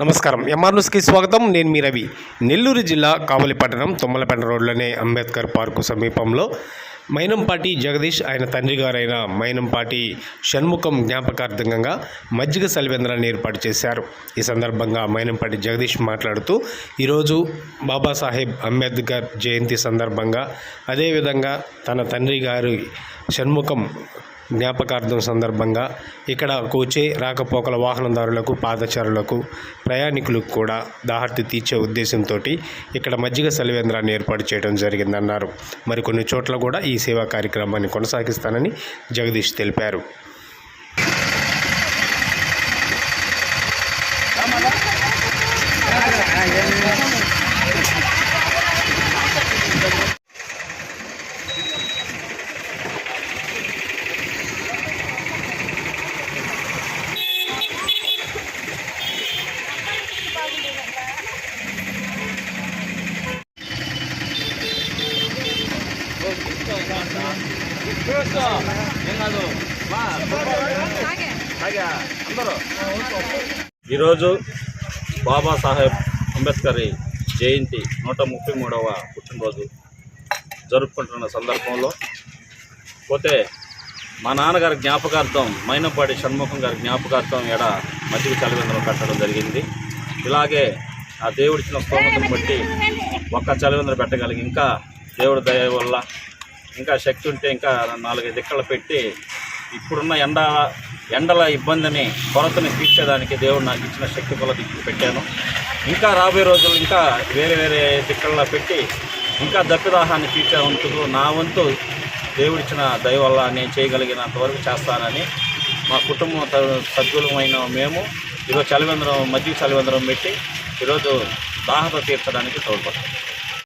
నమస్కారం. ఎంఆర్ న్యూస్కి స్వాగతం. నేను మీ రవి. నెల్లూరు జిల్లా కావలి పట్టణం తుమ్మలపేట రోడ్లోని అంబేద్కర్ పార్కు సమీపంలో మైనంపాటి జగదీష్ ఆయన తండ్రి గారైన మైనంపాటి షణ్ముఖం జ్ఞాపకార్థంగా మజ్జిగ సలివేంద్రాన్ని ఏర్పాటు చేశారు. ఈ సందర్భంగా మైనంపాటి జగదీష్ మాట్లాడుతూ ఈరోజు బాబాసాహెబ్ అంబేద్కర్ జయంతి సందర్భంగా అదేవిధంగా తన తండ్రి గారి షణ్ముఖం జ్ఞాపకార్థం సందర్భంగా ఇక్కడ కూర్చే రాకపోకల వాహనదారులకు, పాదచారులకు, ప్రయాణికులకు కూడా దాహర్తి తీర్చే ఉద్దేశంతో ఇక్కడ మజ్జిగ సలివేంద్రాన్ని ఏర్పాటు చేయడం జరిగిందన్నారు. మరికొన్ని చోట్ల కూడా ఈ సేవా కార్యక్రమాన్ని కొనసాగిస్తానని జగదీష్ తెలిపారు. ఈరోజు బాబాసాహెబ్ అంబేద్కర్ జయంతి 133వ పుట్టినరోజు జరుపుకుంటున్న సందర్భంలో పోతే మా నాన్నగారి జ్ఞాపకార్థం మైనంపాటి షణ్ముఖం గారి జ్ఞాపకార్థం ఎడ మజ్జిగ చలివేంద్రం పెట్టడం జరిగింది. ఇలాగే ఆ దేవుడిచ్చిన స్తోమతను బట్టి ఒక్క చలివేంద్రం పెట్టగలిగి ఇంకా దేవుడి దయ వల్ల ఇంకా శక్తి ఉంటే ఇంకా 4-5 దిక్కలు పెట్టి ఇప్పుడున్న ఎండల ఇబ్బందిని కొరతని తీర్చేదానికి దేవుడు నాకు ఇచ్చిన శక్తి కొలది పెట్టాను. ఇంకా రాబోయే రోజులు ఇంకా వేరే దిక్కల్లో పెట్టి ఇంకా దప్పిదాహాన్ని తీర్చే వంతులు నా వంతు దేవుడిచ్చిన దయ వల్ల నేను చేయగలిగినంత వరకు చేస్తానని మా కుటుంబ సభ్యులమైన మేము ఈరోజు మజ్జిగ చలివేంద్రం పెట్టి ఈరోజు దాహత తీర్చడానికి తోడ్పడతాం.